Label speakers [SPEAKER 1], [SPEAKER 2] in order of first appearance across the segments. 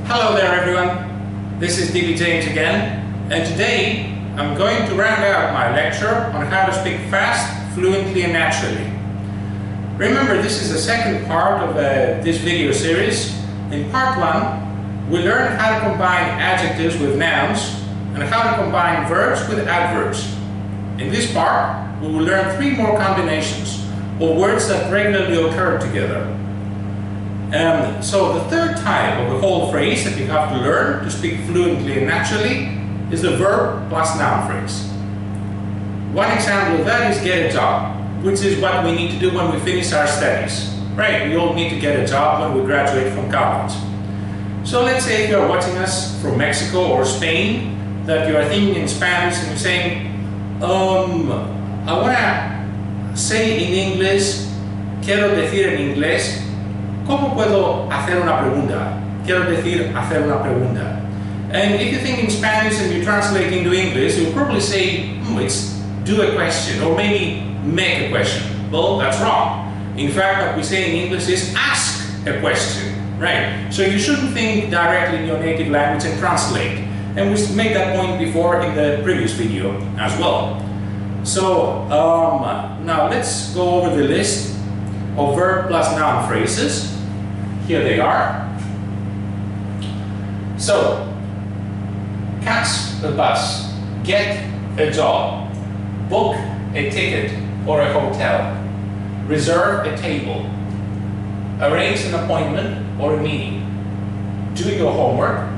[SPEAKER 1] Hello there everyone, this is DB again, and today I'm going to round out my lecture on how to speak fast, fluently and naturally. Remember, this is the second part of this video series. In part 1, we learned how to combine adjectives with nouns and how to combine verbs with adverbs. In this part, we will learn 3 more combinations of words that regularly occur together. So the third type of the whole phrase that you have to learn to speak fluently and naturally is the verb plus noun phrase. One example of that is get a job, which is what we need to do when we finish our studies. Right, we all need to get a job when we graduate from college. So let's say if you're watching us from Mexico or Spain, that you are thinking in Spanish and you're saying, I want to say in English, quiero decir en inglés, ¿cómo puedo hacer una pregunta? Quiero decir hacer una pregunta. And if you think in Spanish and you translate into English, you'll probably say, it's do a question, or maybe make a question. Well, that's wrong. In fact, what we say in English is ask a question, right? So you shouldn't think directly in your native language and translate. And we made that point before in the previous video as well. So now let's go over the list of verb plus noun phrases. Here they are. So, catch a bus, get a job, book a ticket or a hotel, reserve a table, arrange an appointment or a meeting, do your homework,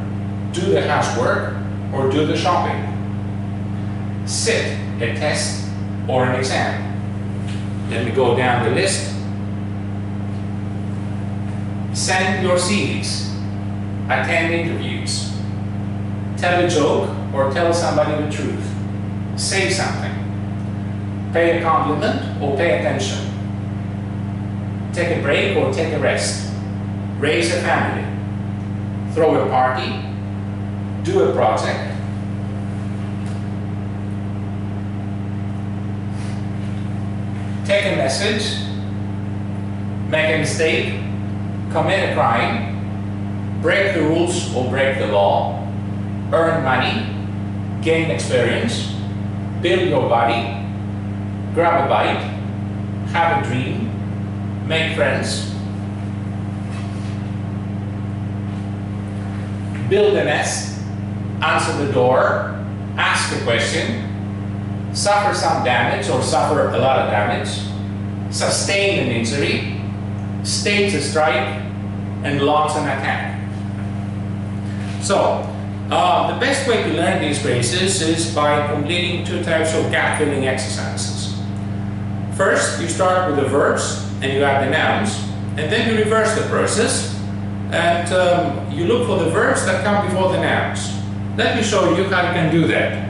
[SPEAKER 1] do the housework, or do the shopping, sit a test or an exam. Let me go down the list. Send your CVs, attend interviews, tell a joke or tell somebody the truth, say something, pay a compliment or pay attention, take a break or take a rest, raise a family, throw a party, do a project, take a message, make a mistake, commit a crime, break the rules or break the law, earn money, gain experience, build your body, grab a bite, have a dream, make friends, build a nest, answer the door, ask a question, suffer some damage or suffer a lot of damage, sustain an injury, stage a strike, and launch an attack. So, the best way to learn these phrases is by completing 2 types of gap-filling exercises. First, you start with the verbs and you add the nouns, and then you reverse the process and you look for the verbs that come before the nouns. Let me show you how you can do that.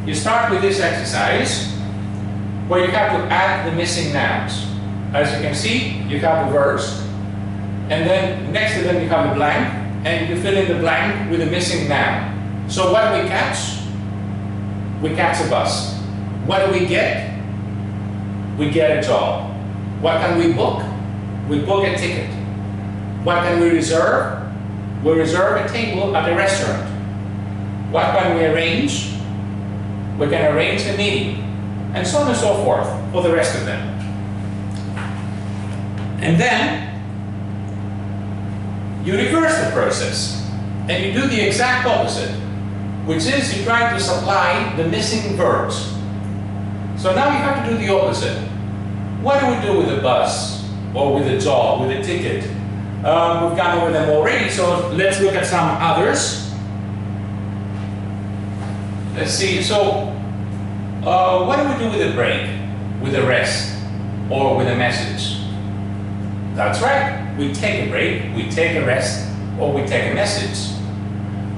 [SPEAKER 1] You start with this exercise where you have to add the missing nouns. As you can see, you have the verbs, and then next to them you have a blank, and you fill in the blank with a missing noun. So what do we catch? We catch a bus. What do we get? We get a job. What can we book? We book a ticket. What can we reserve? We reserve a table at a restaurant. What can we arrange? We can arrange a meeting, and so on and so forth for the rest of them. And then you reverse the process and you do the exact opposite, which is you try to supply the missing verbs. So now you have to do the opposite. What do we do with a bus or with a job, with a ticket? We've gone over them already, so let's look at some others. Let's see, so what do we do with a break, with a rest, or with a message? That's right, we take a break, we take a rest, or we take a message.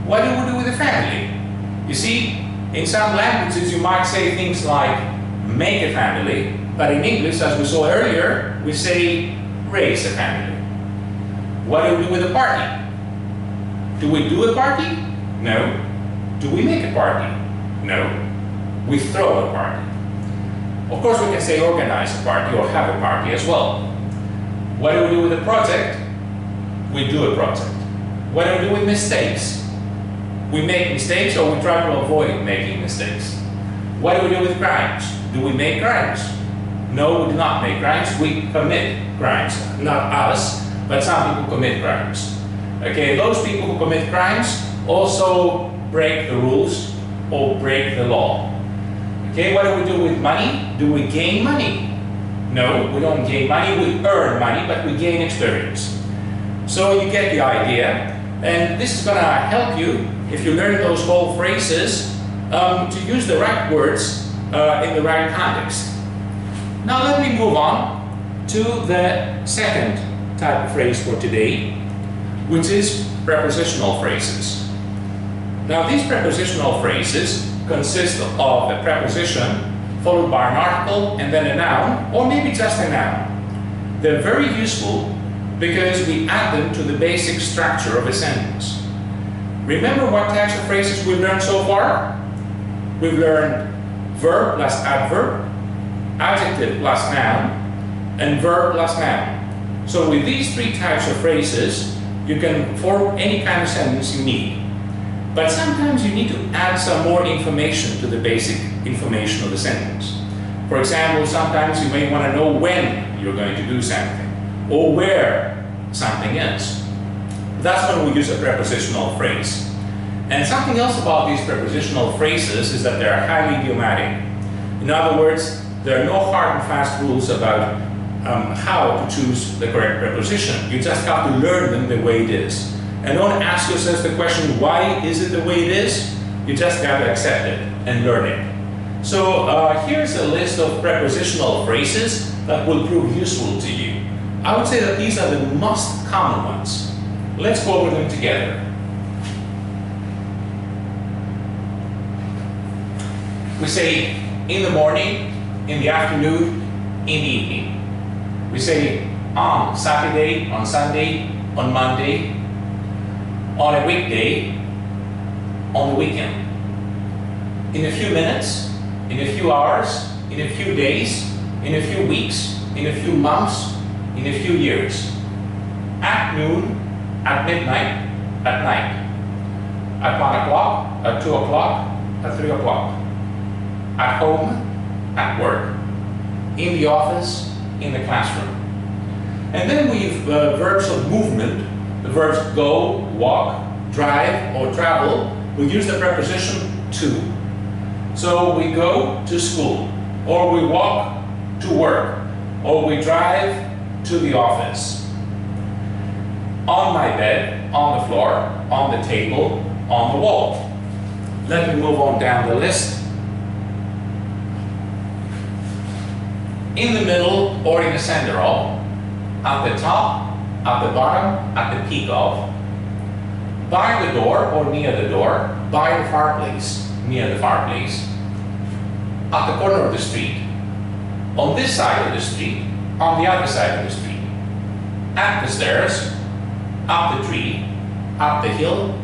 [SPEAKER 1] What do we do with a family? You see, in some languages you might say things like make a family, but in English, as we saw earlier, we say raise a family. What do we do with a party? Do we do a party? No. Do we make a party? No. We throw a party. Of course, we can say organize a party or have a party as well. What do we do with a project? we do a project. What do we do with mistakes? We make mistakes or we try to avoid making mistakes. What do we do with crimes? Do we make crimes? No, we do not make crimes, we commit crimes. Not us, but some people commit crimes. Okay, those people who commit crimes also break the rules or break the law. Okay, what do we do with money? Do we gain money? No, we don't gain money, we earn money, but we gain experience. So you get the idea, and this is going to help you, if you learn those whole phrases, to use the right words in the right context. Now let me move on to the second type of phrase for today, which is prepositional phrases. Now these prepositional phrases consist of a preposition followed by an article and then a noun, or maybe just a noun. They're very useful because we add them to the basic structure of a sentence. Remember what types of phrases we've learned so far? We've learned verb plus adverb, adjective plus noun, and verb plus noun. So with these three types of phrases, you can form any kind of sentence you need. But sometimes you need to add some more information to the basic information of the sentence. For example, sometimes you may want to know when you're going to do something, or where something is. That's when we use a prepositional phrase. And something else about these prepositional phrases is that they're highly idiomatic. In other words, there are no hard and fast rules about how to choose the correct preposition. You just have to learn them the way it is. And don't ask yourself the question, why is it the way it is? You just got to accept it and learn it. So here's a list of prepositional phrases that will prove useful to you. I would say that these are the most common ones. Let's go over them together. We say in the morning, in the afternoon, in the evening. We say on Saturday, on Sunday, on Monday, on a weekday, on the weekend. In a few minutes, in a few hours, in a few days, in a few weeks, in a few months, in a few years. At noon, at midnight, at night. At 1 o'clock, at 2 o'clock, at 3 o'clock. At home, at work. In the office, in the classroom. And then we have verbs of movement. The verbs go, walk, drive, or travel. We use the preposition to. So we go to school, or we walk to work, or we drive to the office. On my bed, on the floor, on the table, on the wall. Let me move on down the list. In the middle or in the center of, at the top, at the bottom, at the peak of, by the door or near the door, by the fireplace, near the fireplace, at the corner of the street, on this side of the street, on the other side of the street, at the stairs, up the tree, up the hill,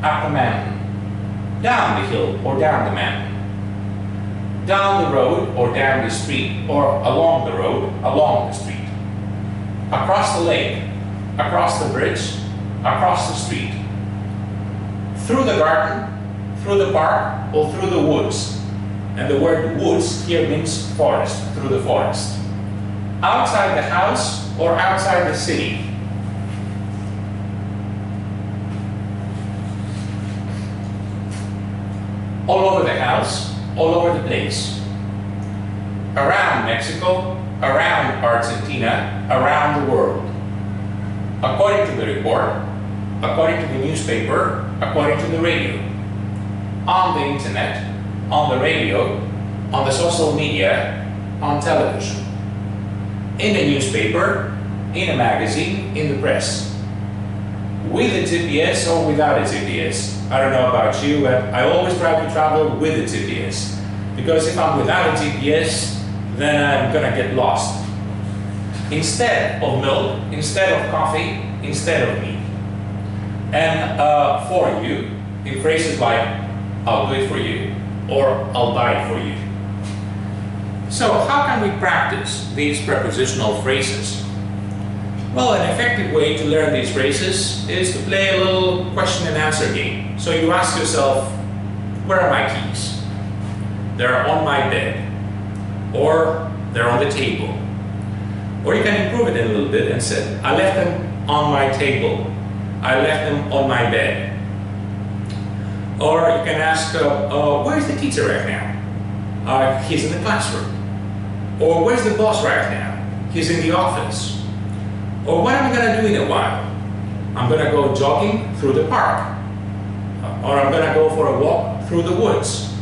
[SPEAKER 1] up the mountain, down the hill or down the mountain, down the road or down the street, or along the road, along the street, across the lake, across the bridge, across the street, through the garden, through the park, or through the woods. And the word woods here means forest, through the forest. Outside the house or outside the city. All over the house, all over the place. Around Mexico, around Argentina, around the world. According to the report, according to the newspaper, according to the radio. On the internet, on the radio, on the social media, on television. In the newspaper, in a magazine, in the press. With a GPS or without a GPS. I don't know about you, but I always try to travel with a GPS. Because if I'm without a GPS, then I'm gonna get lost. Instead of milk, instead of coffee, instead of meat. And for you, in phrases like, I'll do it for you, or I'll buy it for you. So how can we practice these prepositional phrases? Well, an effective way to learn these phrases is to play a little question and answer game. So you ask yourself, where are my keys? They're on my bed. Or they're on the table. Or you can improve it a little bit and say, I left them on my table. I left them on my bed. Or you can ask, where's the teacher right now? He's in the classroom. Or where's the boss right now? He's in the office. Or what am I going to do in a while? I'm going to go jogging through the park. Or I'm going to go for a walk through the woods.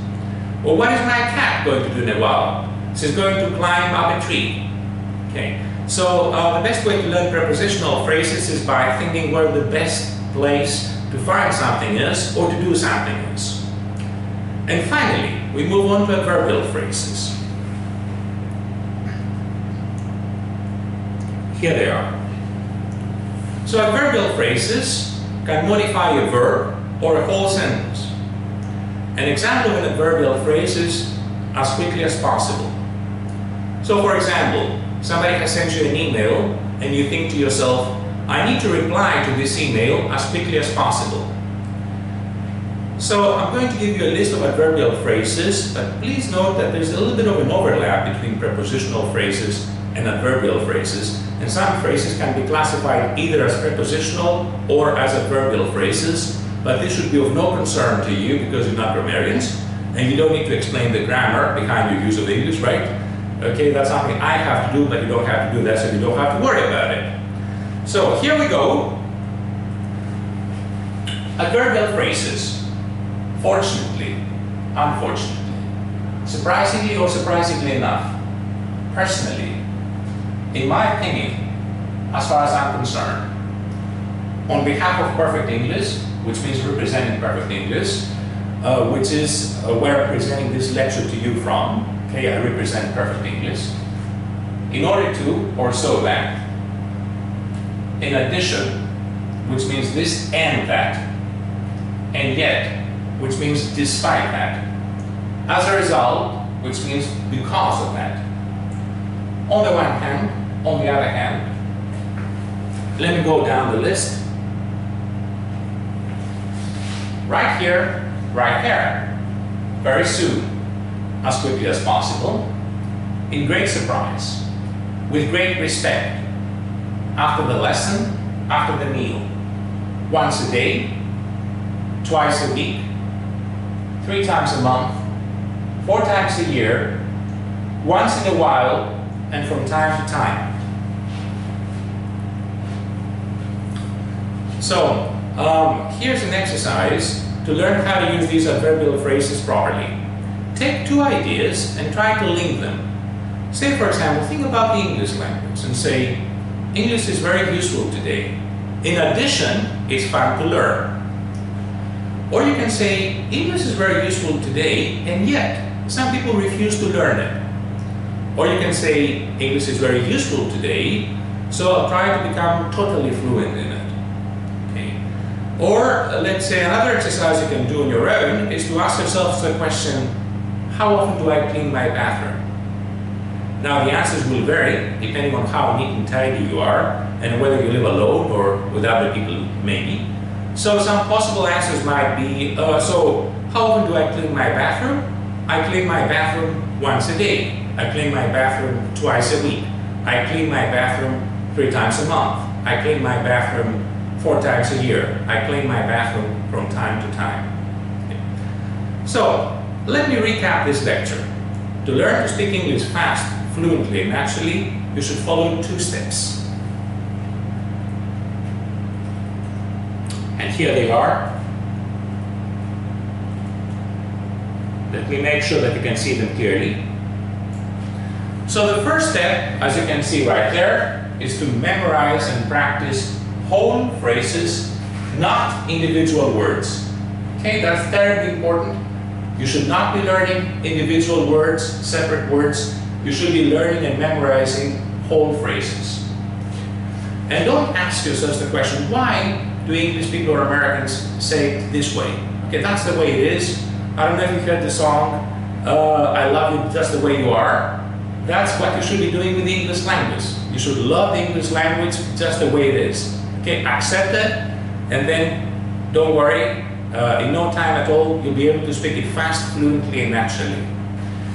[SPEAKER 1] Or what is my cat going to do in a while? She's going to climb up a tree. Okay. So the best way to learn prepositional phrases is by thinking where the best place to find something is or to do something is. And finally, we move on to adverbial phrases. Here they are. So adverbial phrases can modify a verb or a whole sentence. An example of an adverbial phrase is as quickly as possible. So for example, somebody has sent you an email and you think to yourself, I need to reply to this email as quickly as possible. So I'm going to give you a list of adverbial phrases, but please note that there's a little bit of an overlap between prepositional phrases and adverbial phrases, and some phrases can be classified either as prepositional or as adverbial phrases, but this should be of no concern to you because you're not grammarians, and you don't need to explain the grammar behind your use of English, right? Okay, that's something I have to do, but you don't have to do that, so you don't have to worry about it. So here we go. Adverbial phrases. Fortunately, unfortunately, surprisingly or surprisingly enough, personally, in my opinion, as far as I'm concerned, on behalf of Perfect English, which means representing Perfect English, which is where I'm presenting this lecture to you from, okay, I represent Perfect English, in order to, or so that, in addition, which means this and that, and yet, which means despite that, as a result, which means because of that. On the one hand, on the other hand, let me go down the list. Right here, right there, very soon, as quickly as possible, in great surprise, with great respect, after the lesson, after the meal, once a day, twice a week, 3 times a month, 4 times a year, once in a while, and from time to time. So, here's an exercise to learn how to use these adverbial phrases properly. Take 2 ideas and try to link them. Say, for example, think about the English language and say, English is very useful today. In addition, it's fun to learn. Or you can say, English is very useful today, and yet, some people refuse to learn it. Or you can say, English is very useful today, so I'll try to become totally fluent in it. Okay. Or, let's say another exercise you can do on your own is to ask yourself the question, how often do I clean my bathroom? Now the answers will vary depending on how neat and tidy you are and whether you live alone or with other people maybe. So some possible answers might be, so how often do I clean my bathroom? I clean my bathroom once a day. I clean my bathroom twice a week. I clean my bathroom 3 times a month. I clean my bathroom 4 times a year. I clean my bathroom from time to time. Okay. So let me recap this lecture. To learn to speak English fast, fluently, and naturally, you should follow 2 steps. And here they are. Let me make sure that you can see them clearly. So the first step, as you can see right there, is to memorize and practice whole phrases, not individual words. Okay, that's terribly important. You should not be learning individual words, separate words. You should be learning and memorizing whole phrases. And don't ask yourself the question, why do English people or Americans say it this way? Okay, that's the way it is. I don't know if you've heard the song, I love you just the way you are. That's what you should be doing with the English language. You should love the English language just the way it is. Okay, accept it, and then don't worry, in no time at all, you'll be able to speak it fast, fluently, and naturally.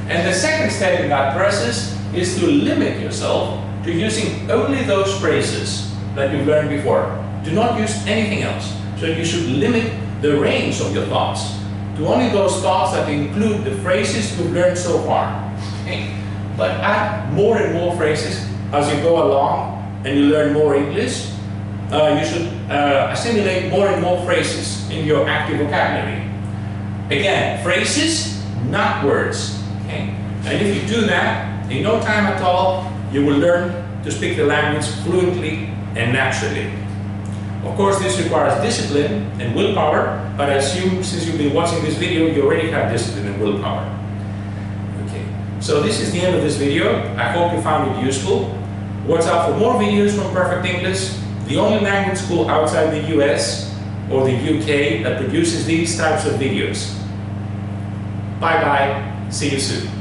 [SPEAKER 1] And the second step in that process is to limit yourself to using only those phrases that you've learned before. Do not use anything else. So you should limit the range of your thoughts to only those thoughts that include the phrases you've learned so far. Okay? But add more and more phrases as you go along and you learn more English. You should assimilate more and more phrases in your active vocabulary. Again, phrases, not words. Okay? And if you do that, in no time at all, you will learn to speak the language fluently and naturally. Of course, this requires discipline and willpower, but I assume since you've been watching this video, you already have discipline and willpower. Okay, so this is the end of this video. I hope you found it useful. Watch out for more videos from Perfect English, the only language school outside the US or the UK that produces these types of videos. Bye bye, see you soon.